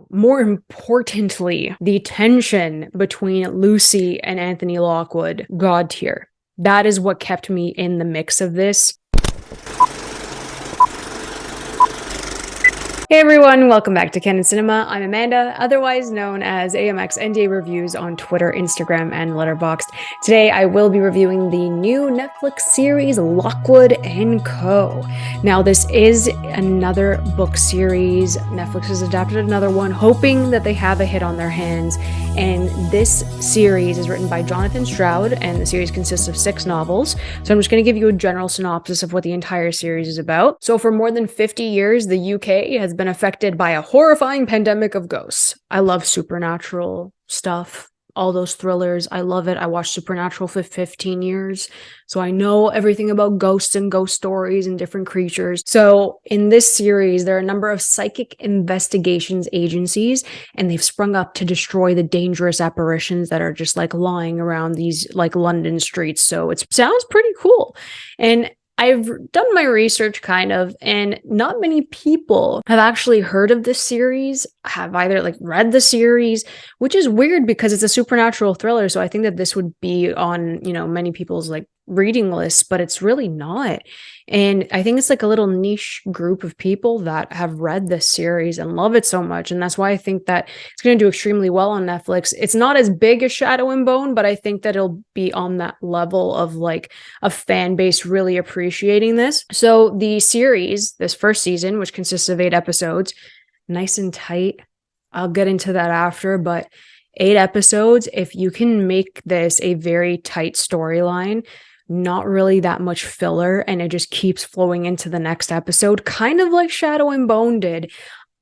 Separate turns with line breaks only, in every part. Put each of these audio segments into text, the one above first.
More importantly, the tension between Lucy and Anthony Lockwood, God tier. That is what kept me in the mix of this. Hey everyone, welcome back to Canon Cinema. I'm Amanda, otherwise known as AMX NDA Reviews on Twitter, Instagram, and Letterboxd. Today I will be reviewing the new Netflix series Lockwood Co. Now this is another book series. Netflix has adapted another one, hoping that they have a hit on their hands. And this series is written by Jonathan Stroud, and the series consists of 6 novels. So I'm just going to give you a general synopsis of what the entire series is about. So for more than 50 years, the UK has been affected by a horrifying pandemic of ghosts. I love supernatural stuff, all those thrillers. I love it. I watched Supernatural for 15 years, so I know everything about ghosts and ghost stories and different creatures. So in this series, there are a number of psychic investigations agencies, and they've sprung up to destroy the dangerous apparitions that are just like lying around these like London streets. So it sounds pretty cool. And I've done my research kind of, and not many people have actually heard of this series, have either like read the series, which is weird because it's a supernatural thriller. So I think that this would be on, many people's like reading lists, but it's really not. And I think it's like a little niche group of people that have read this series and love it so much. And that's why I think that it's going to do extremely well on Netflix. It's not as big as Shadow and Bone, but I think that it'll be on that level of like a fan base really appreciating this. So the series, this first season, which consists of 8 episodes, nice and tight. I'll get into that after, but 8 episodes, if you can make this a very tight storyline, not really that much filler, and it just keeps flowing into the next episode, kind of like Shadow and Bone did,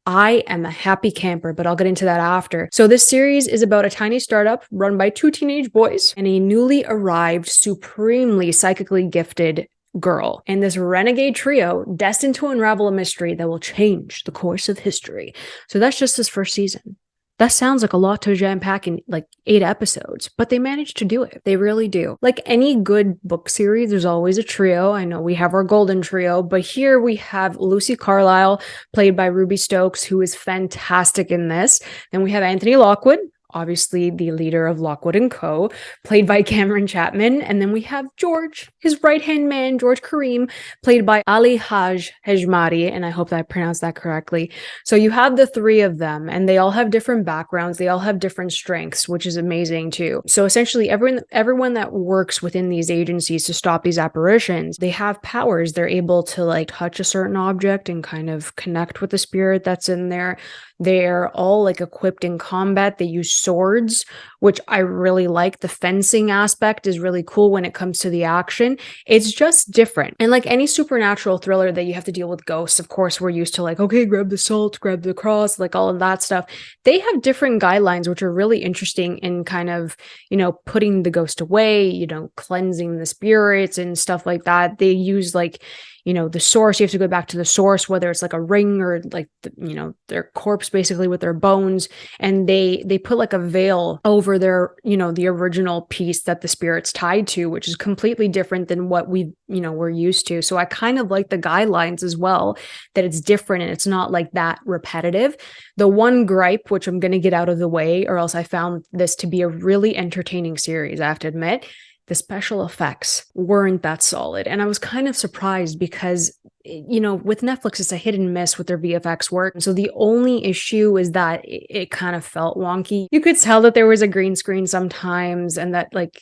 I am a happy camper, but I'll get into that after. So this series is about a tiny startup run by 2 teenage boys and a newly arrived, supremely psychically gifted girl, and this renegade trio destined to unravel a mystery that will change the course of history. So that's just this first season. That sounds like a lot to jam pack in like 8 episodes, but they managed to do it. They really do. Like any good book series, there's always a trio. I know we have our golden trio, but here we have Lucy Carlisle, played by Ruby Stokes, who is fantastic in this. Then we have Anthony Lockwood, obviously the leader of Lockwood Co, played by Cameron Chapman. And then we have George, his right-hand man, George Kareem, played by Ali Hadj-heshmati, and I hope that I pronounced that correctly. So you have the 3 of them, and they all have different backgrounds. They all have different strengths, which is amazing too. So essentially everyone that works within these agencies to stop these apparitions, they have powers. They're able to like touch a certain object and kind of connect with the spirit that's in there. They're all like equipped in combat. They use swords, which I really like. The fencing aspect is really cool when it comes to the action. It's just different. And like any supernatural thriller that you have to deal with ghosts, of course, we're used to like, okay, grab the salt, grab the cross, like all of that stuff. They have different guidelines, which are really interesting in kind of, putting the ghost away, cleansing the spirits and stuff like that. They use like, the source. You have to go back to the source, whether it's like a ring or like, their corpse basically with their bones. And they put like a veil over their, the original piece that the spirit's tied to, which is completely different than what we're used to. So I kind of like the guidelines as well, that it's different and it's not like that repetitive. The one gripe, which I'm going to get out of the way, or else I found this to be a really entertaining series, I have to admit, the special effects weren't that solid. And I was kind of surprised because, with Netflix, it's a hit and miss with their VFX work. So the only issue is that it kind of felt wonky. You could tell that there was a green screen sometimes, and that like,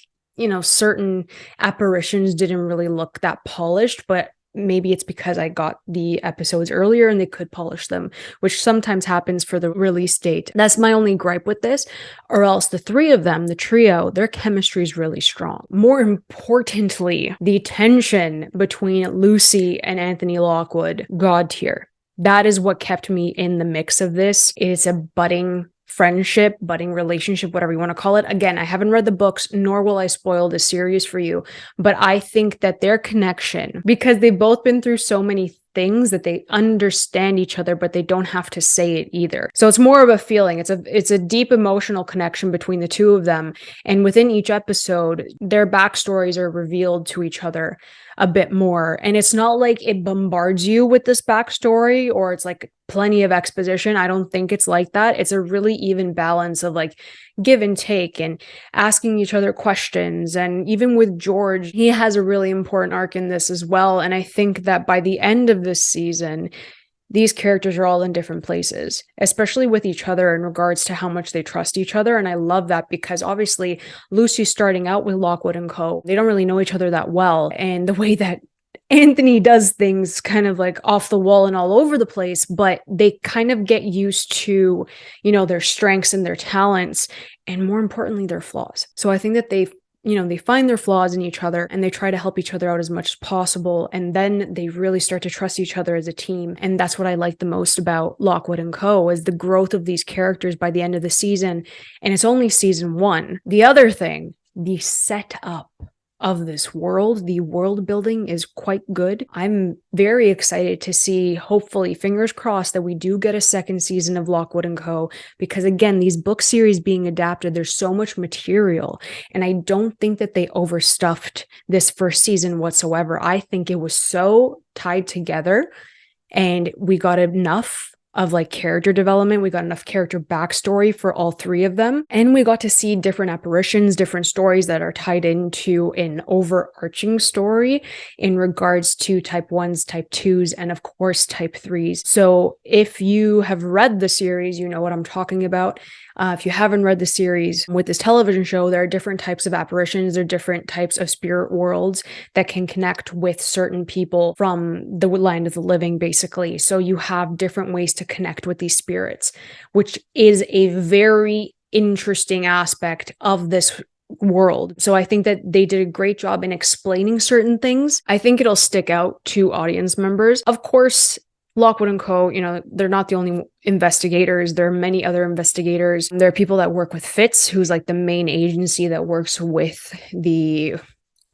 certain apparitions didn't really look that polished, but maybe it's because I got the episodes earlier and they could polish them, which sometimes happens for the release date. That's my only gripe with this. Or else the 3 of them, the trio, their chemistry is really strong. More importantly, the tension between Lucy and Anthony Lockwood, God tier. That is what kept me in the mix of this. It's a budding friendship, budding relationship, whatever you want to call it. Again, I haven't read the books, nor will I spoil the series for you, but I think that their connection, because they've both been through so many things, that they understand each other, but they don't have to say it either. So it's more of a feeling. It's a deep emotional connection between the 2 of them. And within each episode, their backstories are revealed to each other. a bit more. And it's not like it bombards you with this backstory or it's like plenty of exposition. I don't think it's like that. It's a really even balance of like give and take and asking each other questions. And even with George, he has a really important arc in this as well. And I think that by the end of this season, these characters are all in different places, especially with each other in regards to how much they trust each other. And I love that because obviously Lucy's starting out with Lockwood Co. They don't really know each other that well. And the way that Anthony does things kind of like off the wall and all over the place, but they kind of get used to, their strengths and their talents, and more importantly, their flaws. So I think that they find their flaws in each other and they try to help each other out as much as possible. And then they really start to trust each other as a team. And that's what I like the most about Lockwood Co. is the growth of these characters by the end of the season. And it's only season 1. The other thing, the setup of this world, the world building is quite good. I'm very excited to see, hopefully, fingers crossed, that we do get a second season of Lockwood Co. Because again, these book series being adapted, there's so much material. And I don't think that they overstuffed this first season whatsoever. I think it was so tied together and we got enough of like character development. We got enough character backstory for all 3 of them. And we got to see different apparitions, different stories that are tied into an overarching story in regards to type 1s, type 2s, and of course, type 3s. So if you have read the series, you know what I'm talking about. If you haven't read the series, with this television show, there are different types of apparitions. There are different types of spirit worlds that can connect with certain people from the land of the living, basically. So you have different ways to connect with these spirits, which is a very interesting aspect of this world. So I think that they did a great job in explaining certain things. I think it'll stick out to audience members. Of course, Lockwood Co., they're not the only investigators. There are many other investigators. There are people that work with Fitz, who's like the main agency that works with the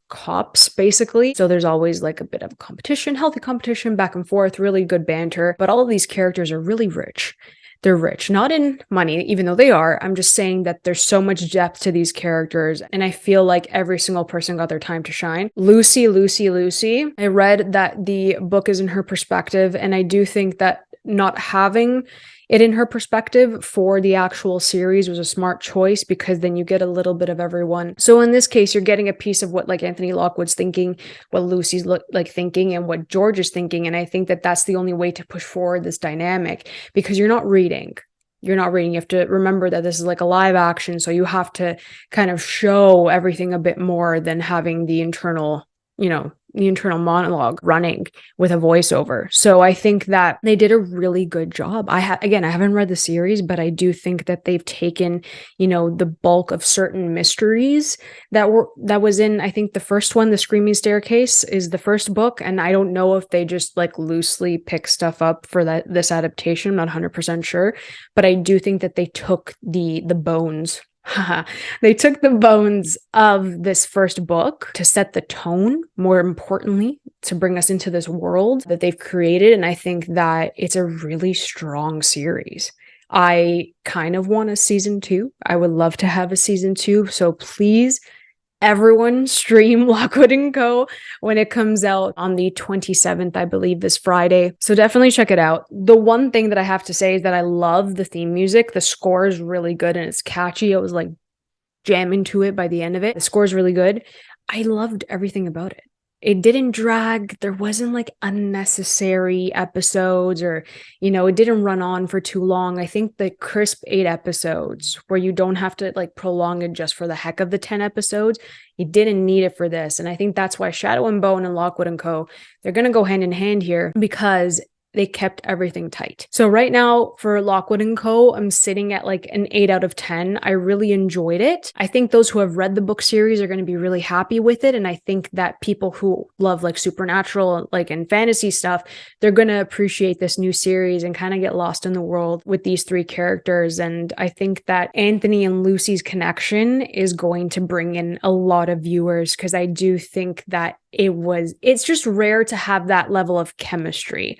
cops, basically. So there's always like a bit of a competition, healthy competition, back and forth, really good banter. But all of these characters are really rich. They're rich, not in money, even though they are. I'm just saying that there's so much depth to these characters. And I feel like every single person got their time to shine. Lucy. I read that the book is in her perspective. And I do think that not having it in her perspective for the actual series was a smart choice, because then you get a little bit of everyone. So in this case, you're getting a piece of what like Anthony Lockwood's thinking, what Lucy's thinking, and what George is thinking. And I think that that's the only way to push forward this dynamic, because you're not reading. You have to remember that this is like a live action. So you have to kind of show everything a bit more than having the internal monologue running with a voiceover. So I think that they did a really good job. I haven't read the series, but I do think that they've taken, the bulk of certain mysteries that was in, I think the first one, The Screaming Staircase, is the first book. And I don't know if they just like loosely pick stuff up for this adaptation. I'm not 100% sure, but I do think that they took the bones. They took the bones of this first book to set the tone, more importantly, to bring us into this world that they've created. And I think that it's a really strong series. I kind of want a season 2. I would love to have a season 2. So please, everyone, stream Lockwood Co. when it comes out on the 27th, I believe, this Friday. So definitely check it out. The one thing that I have to say is that I love the theme music. The score is really good and it's catchy. I was like jamming to it by the end of it. The score is really good. I loved everything about it. It didn't drag. There wasn't like unnecessary episodes or, it didn't run on for too long. I think the crisp 8 episodes where you don't have to like prolong it just for the heck of the 10 episodes, you didn't need it for this. And I think that's why Shadow and Bone and Lockwood Co., they're going to go hand in hand here, because they kept everything tight. So right now for Lockwood Co., I'm sitting at like an 8 out of 10. I really enjoyed it. I think those who have read the book series are going to be really happy with it. And I think that people who love like supernatural, like and fantasy stuff, they're going to appreciate this new series and kind of get lost in the world with these 3 characters. And I think that Anthony and Lucy's connection is going to bring in a lot of viewers, because I do think that it's just rare to have that level of chemistry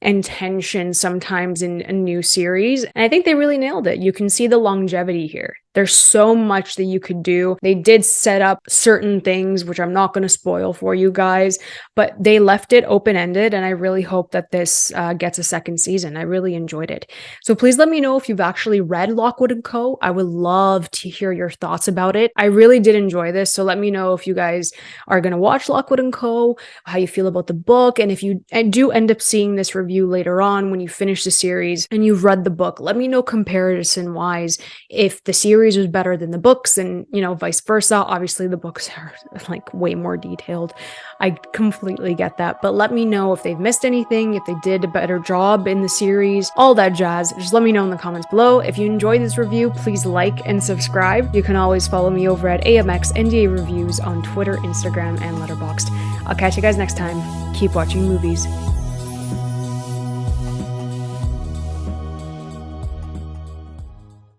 and tension sometimes in a new series. And I think they really nailed it. You can see the longevity here. There's so much that you could do. They did set up certain things, which I'm not going to spoil for you guys, but they left it open-ended, and I really hope that this gets a second season. I really enjoyed it. So please let me know if you've actually read Lockwood Co. I would love to hear your thoughts about it. I really did enjoy this, so let me know if you guys are going to watch Lockwood Co., how you feel about the book, and if you do end up seeing this review later on when you finish the series and you've read the book, let me know comparison-wise if the series was better than the books, and vice versa. Obviously the books are like way more detailed. I completely get that, but let me know if they've missed anything, if they did a better job in the series, all that jazz. Just let me know in the comments below. If you enjoyed this review, please like and subscribe. You can always follow me over at AMX NDA Reviews on Twitter, Instagram, and Letterboxd. I'll catch you guys next time. Keep watching movies.